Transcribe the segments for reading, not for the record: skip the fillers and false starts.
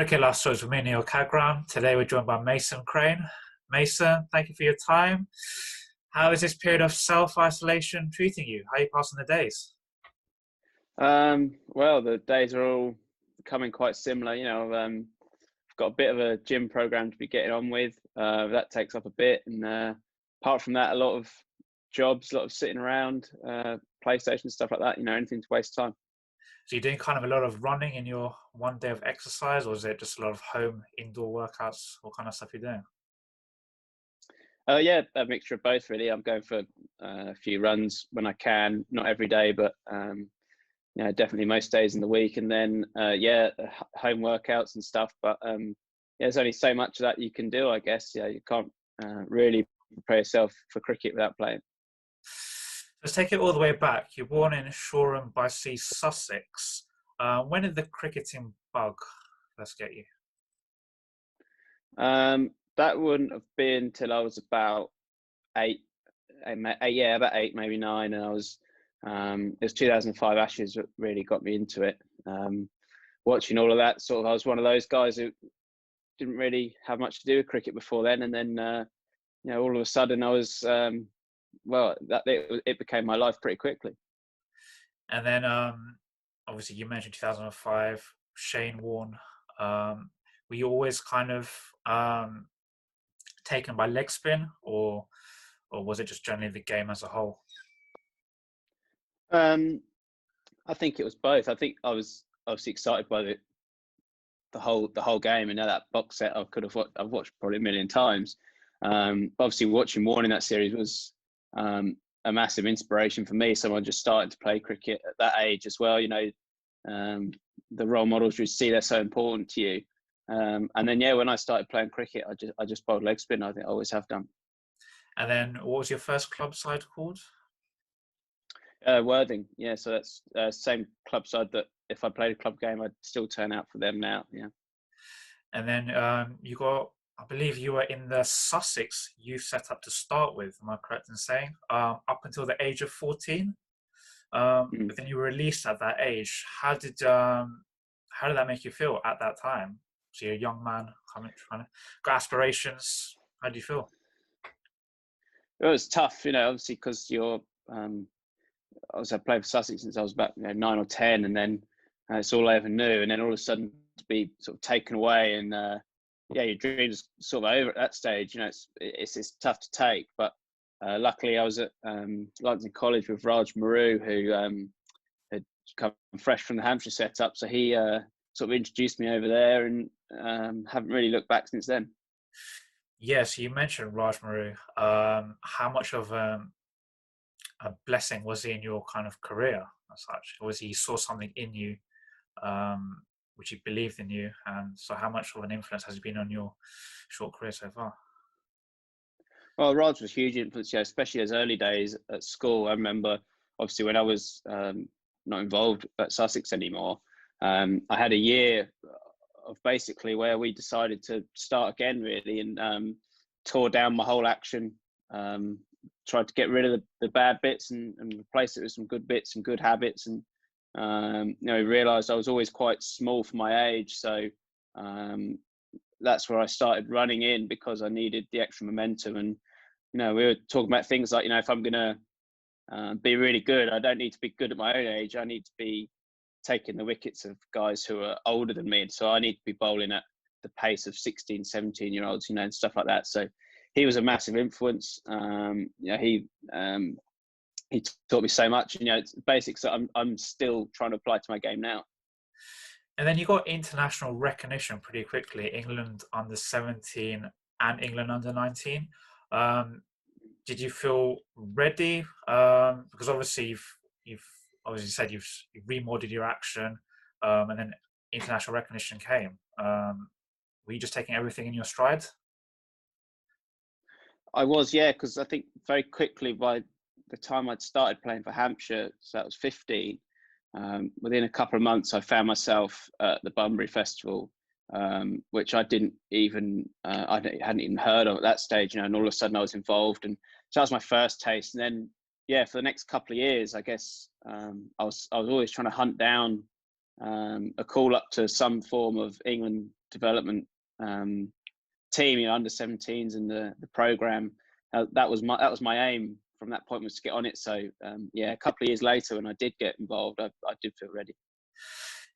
Cricket Last Stories with me, Neel Khagram. Today we're joined by Mason Crane. Mason, thank you for your time. How is this period of self-isolation treating you? How are you passing the days? Well, the days are all becoming quite similar. I've got a bit of a gym program to be getting on with. That takes up a bit, and apart from that, a lot of jobs, a lot of sitting around, PlayStation stuff like that. Anything to waste time. So you're doing kind of a lot of running in your one day of exercise, or is it just a lot of home indoor workouts? What kind of stuff you're doing? Yeah, a mixture of both really. I'm going for a few runs when I can, not every day, but definitely most days in the week. And then home workouts and stuff. But there's only so much of that you can do, I guess. Yeah, you can't really prepare yourself for cricket without playing. Let's take it all the way back. You're born in Shoreham by Sea, Sussex. When did the cricketing bug first get you? That wouldn't have been till I was about eight, about eight, maybe nine. And it was 2005 Ashes that really got me into it. Watching all of that, I was one of those guys who didn't really have much to do with cricket before then. And then, all of a sudden I was, it became my life pretty quickly. And then, obviously, you mentioned 2005, Shane Warne. Were you always kind of taken by leg spin, or was it just generally the game as a whole? I think it was both. I think I was obviously excited by the whole game, and that box set I've watched probably a million times. Obviously, watching Warne in that series was a massive inspiration for me. Someone just started to play cricket at that age as well. The role models you see, they're so important to you. And then when I started playing cricket, I just bowled leg spin. I think I always have done. And then, what was your first club side called? Worthing. Yeah, so that's same club side that if I played a club game, I'd still turn out for them now. Yeah. And then I believe you were in the Sussex youth setup to start with. Am I correct in saying? Up until the age of 14. But then you were released at that age. How did that make you feel at that time? So you're a young man trying to got aspirations. How do you feel? It was tough, obviously because you're. I played for Sussex since I was about 9 or 10, and then it's all I ever knew. And then all of a sudden to be sort of taken away, and your dreams sort of over at that stage. It's tough to take. But luckily, I was at London College with Raj Maru, who had come fresh from the Hampshire setup. So he sort of introduced me over there, and haven't really looked back since then. Yes, you mentioned Raj Maru. How much of a blessing was he in your kind of career as such? Or was he saw something in you, which he believed in you? And so how much of an influence has he been on your short career so far? Well, Raj was a huge influence, especially those early days at school. I remember, obviously, when I was not involved at Sussex anymore, I had a year of basically where we decided to start again, really, and tore down my whole action, tried to get rid of the bad bits and replace it with some good bits and good habits. And, realised I was always quite small for my age. So that's where I started running in, because I needed the extra momentum. And, we were talking about things like, if I'm going to be really good, I don't need to be good at my own age. I need to be taking the wickets of guys who are older than me. So I need to be bowling at the pace of 16, 17-year-olds, and stuff like that. So he was a massive influence. He taught me so much. It's basics that I'm still trying to apply to my game now. And then you got international recognition pretty quickly. England under 17 and England under 19. Did you feel ready? Because obviously you've obviously said you've remodeled your action, and then international recognition came. Were you just taking everything in your stride? I was, yeah, because I think very quickly by the time I'd started playing for Hampshire, so that was 15, within a couple of months I found myself at the Bunbury Festival, which I hadn't even heard of at that stage, and all of a sudden I was involved. And so that was my first taste. And then, for the next couple of years, I guess I was always trying to hunt down a call up to some form of England development team, under 17s in the program. That was my aim from that point, was to get on it. So a couple of years later, when I did get involved, I did feel ready.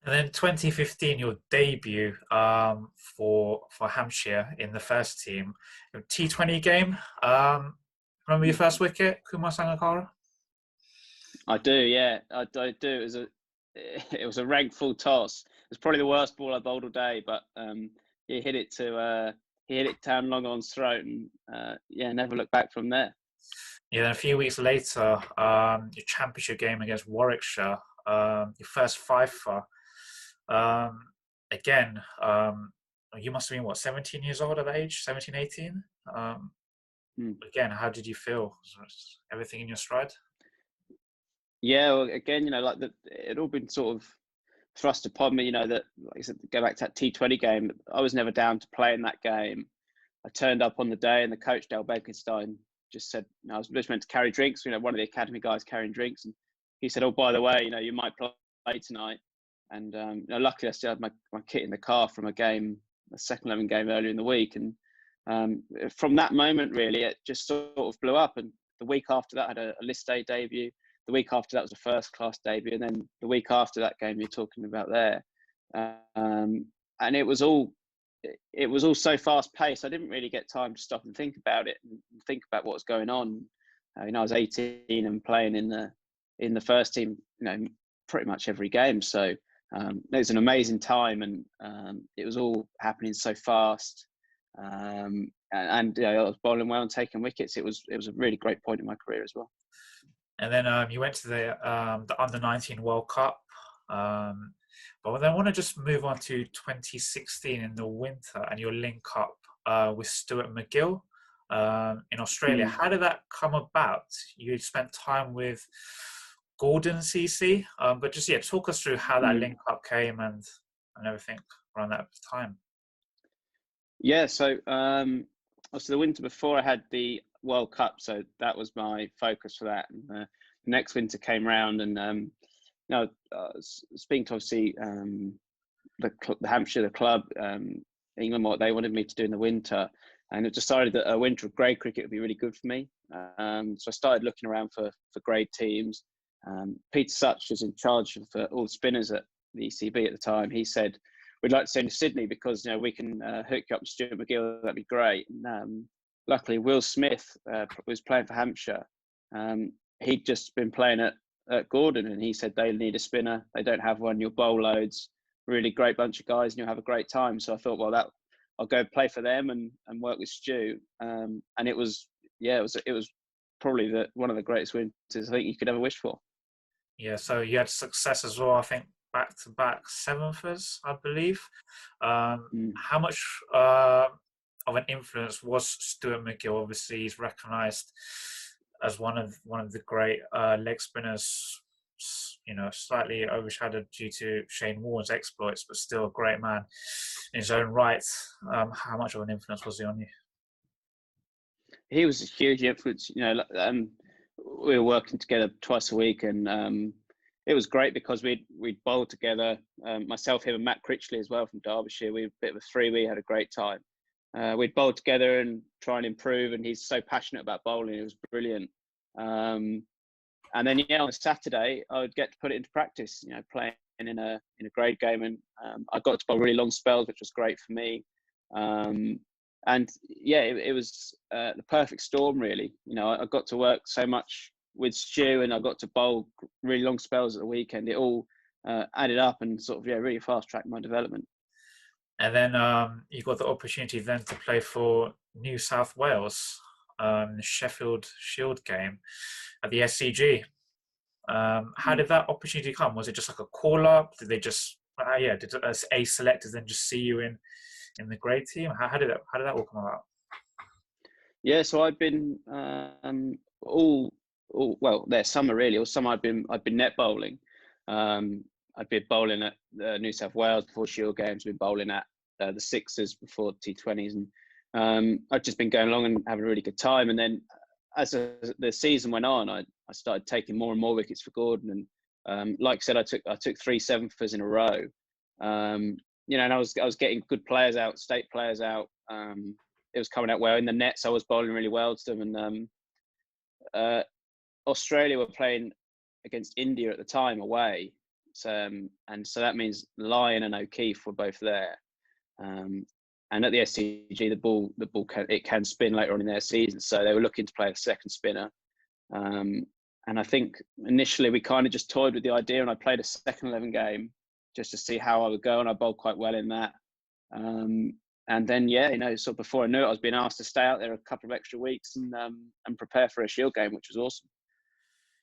And then 2015, your debut for Hampshire in the first team, T20 game. Remember your first wicket, Kumar Sangakkara? I do, yeah, I do. It was a rank full toss. It was probably the worst ball I bowled all day, but he hit it down long on's throat, and never looked back from there. Yeah, then a few weeks later, your championship game against Warwickshire, your first fifer. Again, you must have been, 17 years old at that age, 17, 18? Again, how did you feel? Was everything in your stride? Yeah, well, again, it all been sort of thrust upon me, that, like I said, go back to that T20 game. I was never down to play in that game. I turned up on the day, and the coach, Dale Bekenstein, just said, I was just meant to carry drinks. One of the academy guys carrying drinks, and he said, "Oh, by the way, you might play tonight." And luckily, I still had my kit in the car from a second 11 game earlier in the week. And from that moment, really, it just sort of blew up. And the week after that, I had a list A debut. The week after that was a first class debut, and then the week after that game you're talking about there, and it was all so fast paced. I didn't really get time to stop and think about it and think about what was going on. I was 18 and playing in the first team, pretty much every game. So it was an amazing time, and it was all happening so fast. And I was bowling well and taking wickets. It was a really great point in my career as well. And then you went to the Under-19 World Cup. But then I want to just move on to 2016 in the winter and your link up with Stuart MacGill in Australia. How did that come about? You spent time with Gordon CC, but just talk us through how that link up came and everything around that time. Yeah, so the winter before I had the World Cup, so that was my focus for that. And the next winter came round, and speaking to obviously the Hampshire, the club, England, what they wanted me to do in the winter, and it decided that a winter of grade cricket would be really good for me. So I started looking around for grade teams. Peter Such was in charge of all the spinners at the ECB at the time. He said, "We'd like to send you to Sydney because we can hook you up with Stuart MacGill. That'd be great." And, luckily, Will Smith was playing for Hampshire. He'd just been playing at Gordon, and he said they need a spinner. They don't have one. You'll bowl loads. Really great bunch of guys, and you'll have a great time. So I thought, well, I'll go play for them and work with Stu. And it was probably one of the greatest winters I think you could ever wish for. Yeah, so you had success as well. I think back-to-back seventhers, I believe. How much of an influence was Stuart MacGill? Obviously, he's recognised as one of the great leg spinners. Slightly overshadowed due to Shane Warne's exploits, but still a great man in his own right. How much of an influence was he on you? He was a huge influence. We were working together twice a week, and it was great because we'd bowl together. Myself, him, and Matt Critchley as well from Derbyshire. We were a bit of a three. We had a great time. We'd bowl together and try and improve, and he's so passionate about bowling. It was brilliant. And then on a Saturday, I would get to put it into practice. Playing in a grade game, and I got to bowl really long spells, which was great for me. It was the perfect storm, really. I got to work so much with Stu, and I got to bowl really long spells at the weekend. It all added up and sort of really fast tracked my development. And then you got the opportunity then to play for New South Wales, the Sheffield Shield game at the SCG. How did that opportunity come? Was it just like a call up? Did they just did a selectors then just see you in the grade team? How did that all come about? Yeah, so I've been their summer really, or summer I've been net bowling. I'd been bowling at New South Wales before Shield games. Been bowling at the Sixers before T20s, and I've just been going along and having a really good time. And then as the season went on, I started taking more and more wickets for Gordon, and Like I said, I took 3 7-fers in a row. And I was getting good players out, state players out. It was coming out well in the nets. I was bowling really well to them, and Australia were playing against India at the time away. And so that means Lyon and O'Keefe were both there. And at the SCG, the ball can spin later on in their season. So they were looking to play a second spinner. And I think initially we kind of just toyed with the idea, and I played a second 11 game just to see how I would go, and I bowled quite well in that. And then, sort of before I knew it, I was being asked to stay out there a couple of extra weeks and prepare for a Shield game, which was awesome.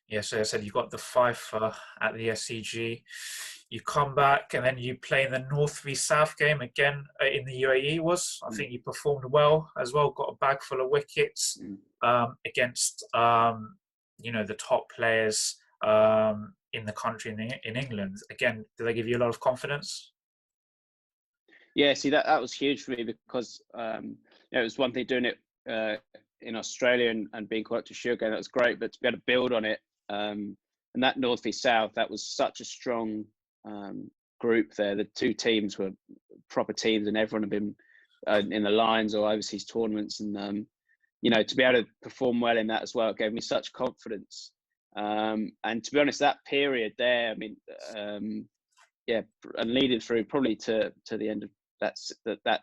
Yeah, so I said you got the fifer at the SCG. You come back and then you play in the North v South game again in the UAE. I think you performed well as well. Got a bag full of wickets against the top players in the country in England. Again, did they give you a lot of confidence? Yeah, see that was huge for me because it was one thing doing it in Australia and being called up to Shield game. That was great, but to be able to build on it. And that North v South, that was such a strong group there. The two teams were proper teams, and everyone had been in the Lions or overseas tournaments. And to be able to perform well in that as well, it gave me such confidence. And to be honest, that period there, I mean, and leading through probably to the end of that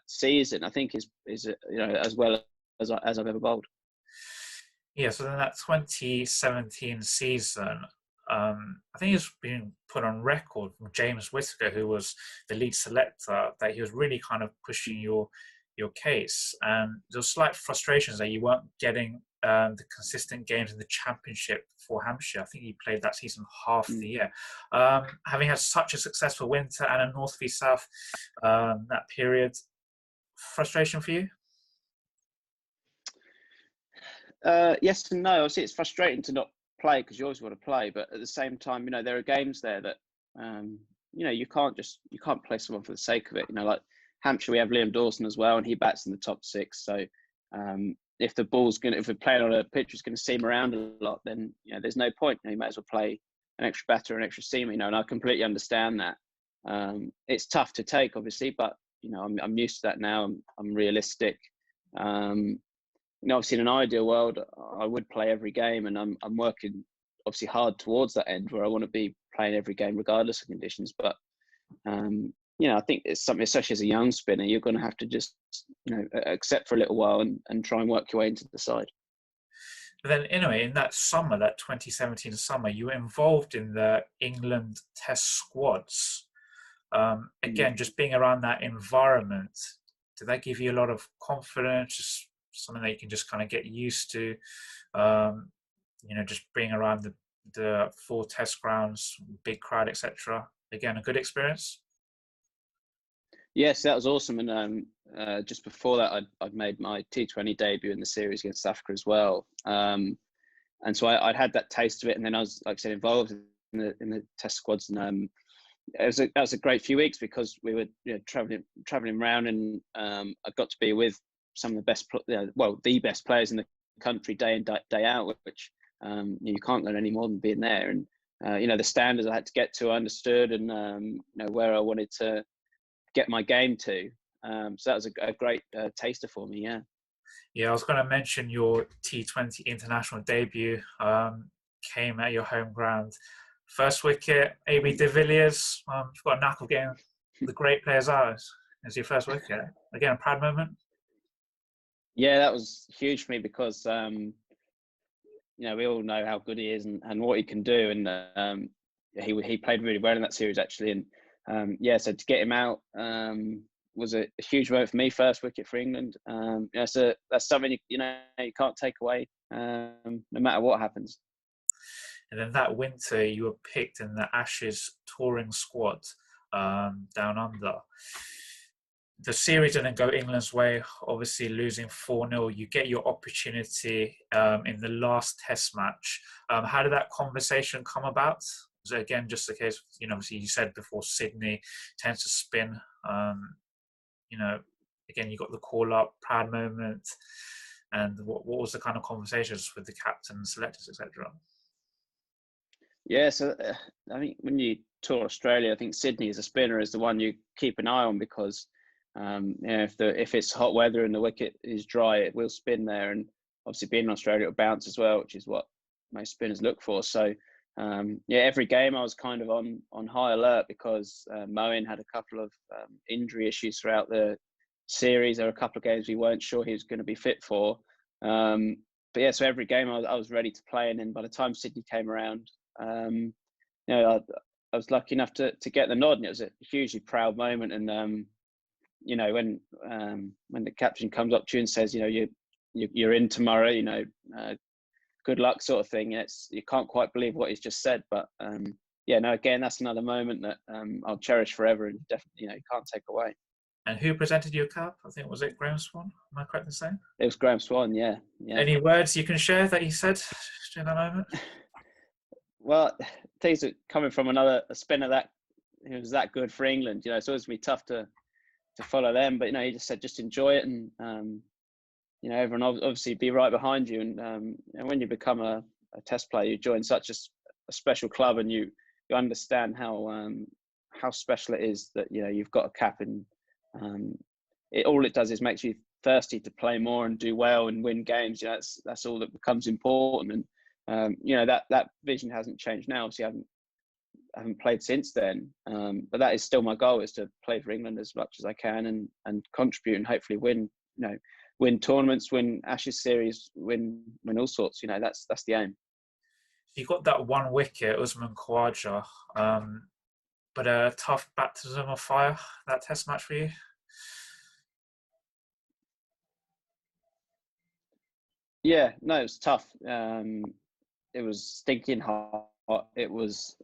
season, I think is as well as I've ever bowled. Yeah, so then that 2017 season, I think it's been put on record from James Whittaker, who was the lead selector, that he was really kind of pushing your case. And there was slight frustrations that you weren't getting the consistent games in the championship for Hampshire. I think you played that season half the year. Having had such a successful winter and a North v South that period, frustration for you? Yes and no. Obviously, it's frustrating to not play because you always want to play, but at the same time, there are games there that you can't play someone for the sake of it. Like Hampshire, we have Liam Dawson as well, and he bats in the top 6. So if we're playing on a pitch that's going to seam around a lot, then there's no point. You might as well play an extra batter, an extra seamer. And I completely understand that. It's tough to take, obviously, but I'm used to that now. I'm realistic. Obviously, in an ideal world, I would play every game, and I'm working obviously hard towards that end where I want to be playing every game regardless of conditions. But I think it's something, especially as a young spinner, you're going to have to just accept for a little while and try and work your way into the side. But then, anyway, in that summer, that 2017 summer, you were involved in the England Test squads. Again, just being around that environment, did that give you a lot of confidence? Just something that you can just kind of get used to, just being around the full test grounds, big crowd, etc. Again, a good experience. Yes, that was awesome. And just before that, I'd made my T20 debut in the series against South Africa as well. And so I'd had that taste of it, and then I was, like I said, involved in the test squads. And that was a great few weeks because we were traveling around, and I got to be with some of the best, the best players in the country day in day out, which you can't learn any more than being there. And the standards I had to get to, I understood, and where I wanted to get my game to. So that was a great taster for me. Yeah, I was going to mention your T20 international debut came at your home ground. First wicket, AB de Villiers. You've got a knack of getting the great players out as your first wicket. Again, a proud moment. Yeah, that was huge for me because we all know how good he is and what he can do, and he played really well in that series actually. And so to get him out was a huge moment for me. First wicket for England. So that's something you can't take away, no matter what happens. And then that winter, you were picked in the Ashes touring squad down under. The series didn't go England's way, obviously losing 4-0. You get your opportunity in the last test match. How did that conversation come about? Was it again just the case, obviously you said before Sydney tends to spin. Again, you got the call up, proud moment. And what was the kind of conversations with the captain, selectors, etc.? Yeah, so I think when you tour Australia, I think Sydney as a spinner is the one you keep an eye on because if it's hot weather and the wicket is dry, it will spin there. And obviously, being in Australia, it'll bounce as well, which is what most spinners look for. So every game I was kind of on high alert because Moeen had a couple of injury issues throughout the series. There were a couple of games we weren't sure he was going to be fit for. But yeah, so every game I was ready to play, and then by the time Sydney came around, I was lucky enough to get the nod, and it was a hugely proud moment. And when the captain comes up to you and says, you're in tomorrow, good luck, sort of thing. You can't quite believe what he's just said, but again, that's another moment that I'll cherish forever, and definitely, you can't take away. And who presented you a cap? I think, was it Graham Swan? Am I correct in saying? It was Graham Swan, yeah. Any words you can share that he said during that moment? Well, things are coming from a spinner that who was that good for England. It's always going to be tough to follow them, but he just said just enjoy it, and everyone obviously be right behind you. And when you become a Test player, you join such a special club, and you understand how special it is that you've got a cap, and all it does is makes you thirsty to play more and do well and win games. That's all that becomes important. And that vision hasn't changed now. Obviously, I haven't played since then, but that is still my goal: is to play for England as much as I can and contribute and hopefully win tournaments, win Ashes series, win all sorts. That's the aim. You got that one wicket, Usman Khawaja, but a tough baptism of fire, that Test match for you. Yeah, no, it was tough. It was stinking hot. It was.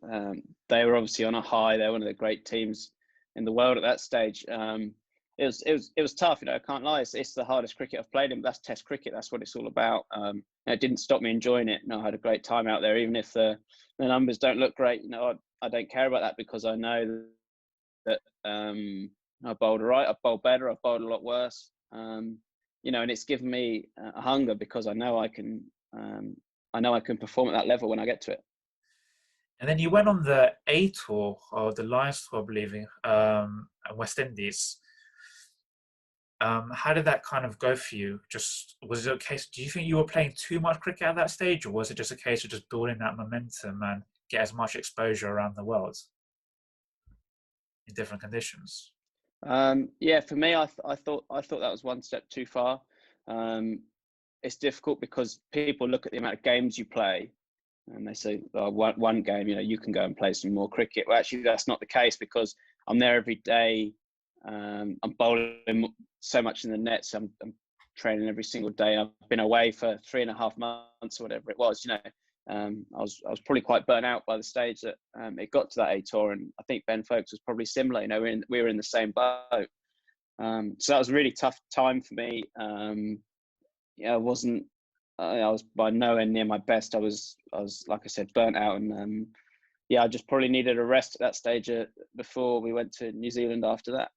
They were obviously on a high. They're one of the great teams in the world at that stage. It was tough. I can't lie. It's the hardest cricket I've played in. That's Test cricket. That's what it's all about. It didn't stop me enjoying it. I had a great time out there, even if the numbers don't look great. I don't care about that because I know that I bowled all right. I've bowled better. I've bowled a lot worse. And it's given me a hunger because I know I can. I can perform at that level when I get to it. And then you went on the A tour, or the Lions tour, I believe, West Indies. How did that kind of go for you? Was it a case? Do you think you were playing too much cricket at that stage, or was it just a case of just building that momentum and get as much exposure around the world in different conditions? For me, I thought that was one step too far. It's difficult because people look at the amount of games you play, and they say, one game, you can go and play some more cricket. Well, actually, that's not the case because I'm there every day. I'm bowling so much in the nets. I'm training every single day. I've been away for 3.5 months or whatever it was. I was probably quite burnt out by the stage that it got to that A tour, and I think Ben Folkes was probably similar. We were in the same boat. So that was a really tough time for me. I was by nowhere near my best. I was like I said, burnt out, and I just probably needed a rest at that stage before we went to New Zealand after that.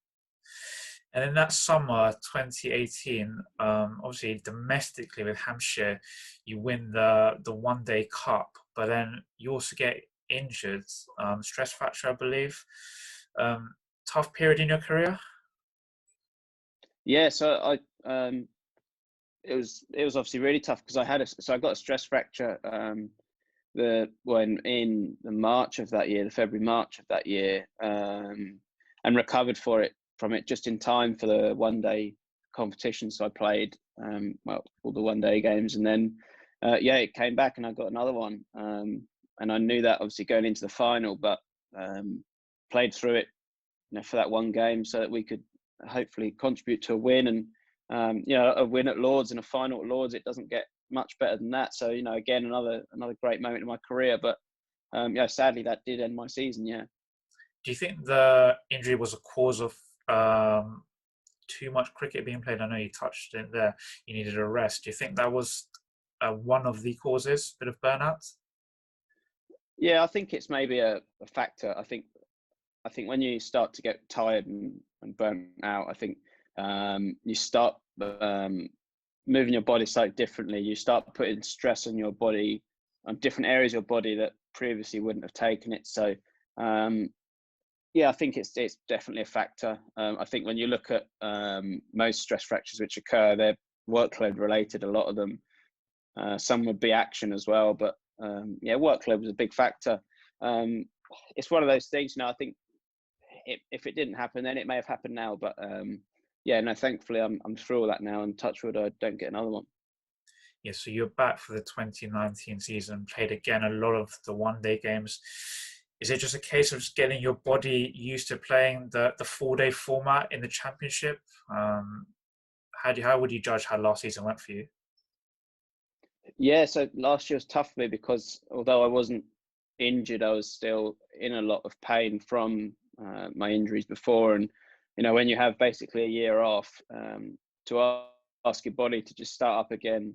And in that summer 2018, obviously domestically with Hampshire, you win the One Day Cup, but then you also get injured, stress fracture, I believe. Tough period in your career. Yeah, so it was obviously really tough because I got a stress fracture in the March of that year, the February March of that year, and recovered from it just in time for the one day competition. So I played all the one day games, and then it came back and I got another one, and I knew that obviously going into the final, but played through it for that one game so that we could hopefully contribute to a win. And a win at Lords and a final at Lords, it doesn't get much better than that. So again, another great moment in my career, but sadly that did end my season. Do you think the injury was a cause of too much cricket being played? I know you touched it there. You needed a rest. Do you think that was one of the causes, bit of burnout? Yeah, I think it's maybe a factor. I think when you start to get tired and burnt out, I think you start moving your body slightly differently. You start putting stress on your body, on different areas of your body that previously wouldn't have taken it. So yeah, I think it's definitely a factor. I think when you look at most stress fractures which occur, they're workload related. A lot of them. Some would be action as well, but yeah, workload was a big factor. It's one of those things. I think if it didn't happen, then it may have happened now. But yeah, no, thankfully I'm through all that now, and touch wood, I don't get another one. Yeah, so you're back for the 2019 season, played again a lot of the one-day games. Is it just a case of just getting your body used to playing the 4-day format in the championship? How would you judge how last season went for you? Yeah, so last year was tough for me because although I wasn't injured, I was still in a lot of pain from my injuries before. And when you have basically a year off, to ask your body to just start up again,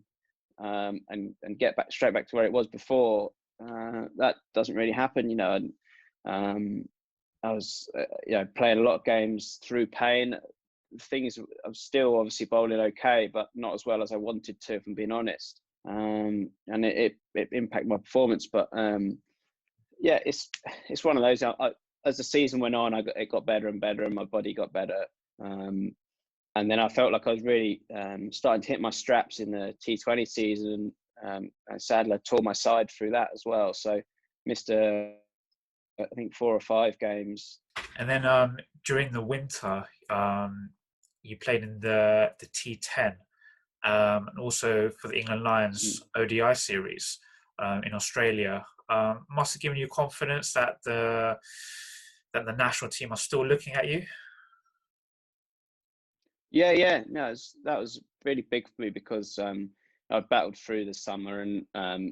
and get straight back to where it was before, that doesn't really happen. And I was playing a lot of games through pain. I'm still obviously bowling okay, but not as well as I wanted to, if I'm being honest. And it impacted my performance. But yeah, it's one of those. As the season went on, it got better and better, and my body got better. And then I felt like I was really starting to hit my straps in the T20 season. And sadly, I tore my side through that as well. So missed I think 4 or 5 games. And then during the winter, you played in the T10, and also for the England Lions ODI series in Australia. Must have given you confidence that the national team are still looking at you. Yeah. No, that was really big for me because I battled through the summer and I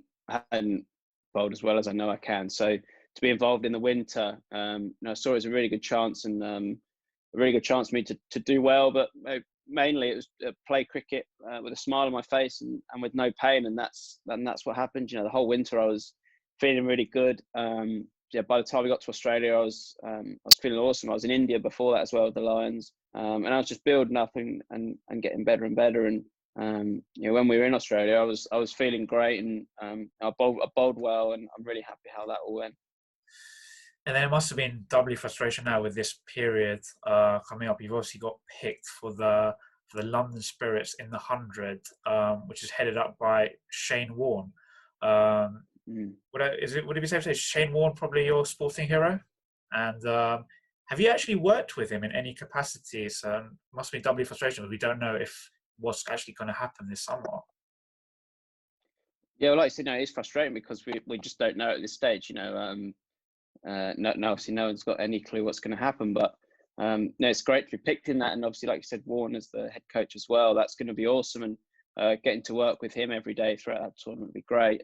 hadn't bowled as well as I know I can. So to be involved in the winter, I saw it as a really good chance, and a really good chance for me to do well. But mainly it was play cricket with a smile on my face and with no pain, and that's what happened. The whole winter I was feeling really good. Yeah, by the time we got to Australia, I was feeling awesome. I was in India before that as well with the Lions, and I was just building up and getting better and better. And when we were in Australia, I was feeling great, and I bowled well, and I'm really happy how that all went. And then it must have been doubly frustration now with this period coming up. You've obviously got picked for the London Spirits in the 100, which is headed up by Shane Warne. Would it be safe to say Shane Warne probably your sporting hero? And have you actually worked with him in any capacities? Must be doubly frustration because we don't know if what's actually going to happen this summer. Yeah, well, like I said, it's frustrating because we just don't know at this stage. Obviously no one's got any clue what's going to happen, but it's great to be picked in that. And obviously, like you said, Warne as the head coach as well, that's going to be awesome. And getting to work with him every day throughout that tournament would be great.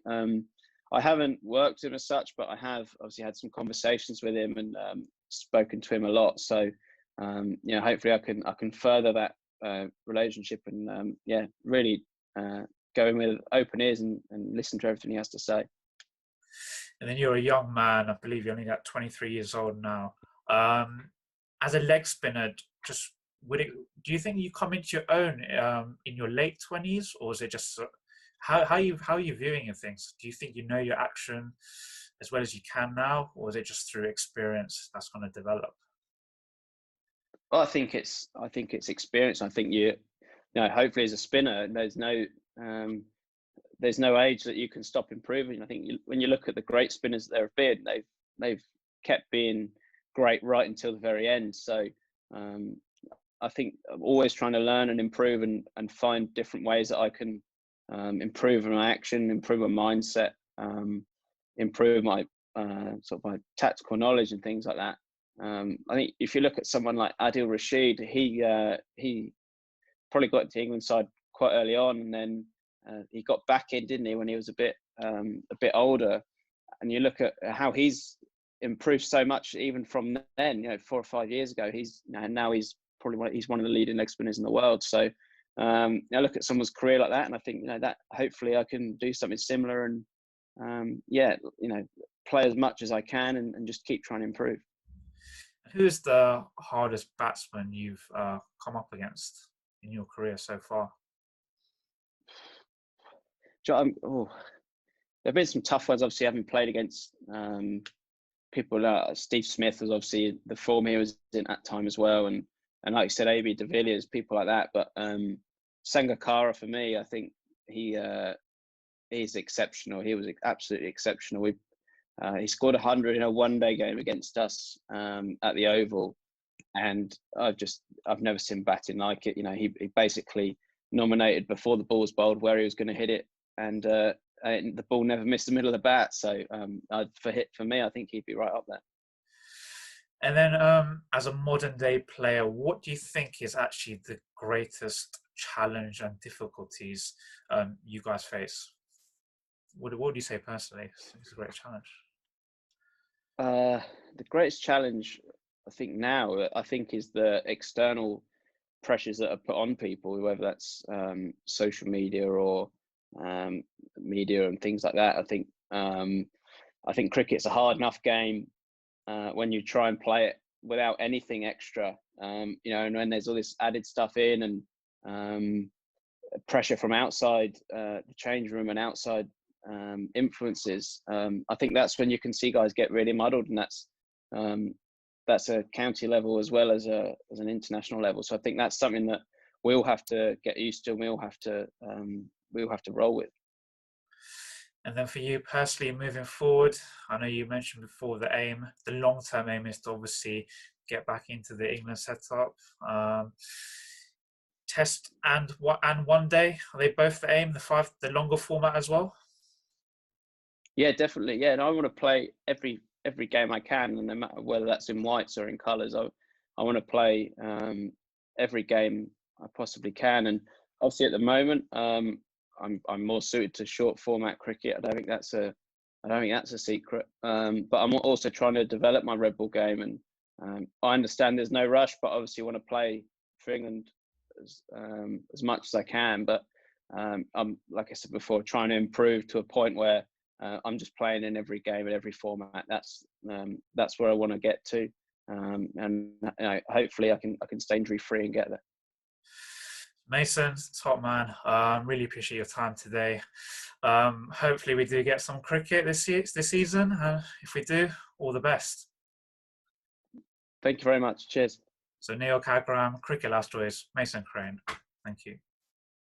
I haven't worked with him as such, but I have obviously had some conversations with him and spoken to him a lot. So hopefully I can further that relationship and really go in with open ears and listen to everything he has to say. And then you're a young man. I believe you're only at 23 years old now. As a leg spinner, do you think you come into your own in your late 20s, or is it just how are you viewing things? Do you think you know your action as well as you can now, or is it just through experience that's going to develop? Well, I think it's experience. I think hopefully as a spinner, there's no age that you can stop improving. I think when you look at the great spinners that there have been, they've kept being great right until the very end. So I think I'm always trying to learn and improve and find different ways that I can improve my action, improve my mindset, improve my sort of my tactical knowledge and things like that. I think if you look at someone like Adil Rashid, he probably got into the England side quite early on, and then he got back in, didn't he, when he was a bit older. And you look at how he's improved so much, even from then, 4 or 5 years ago. Now he's probably one of the leading leg spinners in the world. So I look at someone's career like that, and I think that hopefully I can do something similar and play as much as I can and just keep trying to improve. Who's the hardest batsman you've come up against in your career so far? there've been some tough ones. Obviously, having played against people like Steve Smith was obviously the form he was in at time as well, and like you said, AB de Villiers, people like that. But Sangakkara for me, I think he's exceptional. He was absolutely exceptional. He scored 100 in a one-day game against us at the Oval, and I've never seen batting like it. You know, he basically nominated before the ball was bowled where he was going to hit it, and the ball never missed the middle of the bat. So for me, I think he'd be right up there. And then, as a modern day player, what do you think is actually the greatest challenge and difficulties you guys face? What would you say personally is a great challenge? The greatest challenge, I think now, is the external pressures that are put on people, whether that's social media or media and things like that. I think cricket's a hard enough game when you try and play it without anything extra, and when there's all this added stuff in, and pressure from outside the change room and outside influences, I think that's when you can see guys get really muddled, and that's a county level as well as an international level. So I think that's something that we'll have to get used to, and we'll have to roll with. And then for you personally, moving forward, I know you mentioned before the long-term aim is to obviously get back into the England setup. Test and one day, are they both the aim? The longer format as well? Yeah, definitely. Yeah, and I want to play every game I can, and no matter whether that's in whites or in colours, I want to play every game I possibly can. And obviously, at the moment, I'm more suited to short format cricket. I don't think that's a secret. But I'm also trying to develop my red ball game, and I understand there's no rush, but obviously want to play for England as much as I can. But I'm, like I said before, trying to improve to a point where I'm just playing in every game in every format. That's where I want to get to, and hopefully I can stay injury free and get there. Mason, top man. Really appreciate your time today. Hopefully we do get some cricket this season. If we do, all the best. Thank you very much. Cheers. So Neel Khagram, Cricket Last Choice, Mason Crane. Thank you.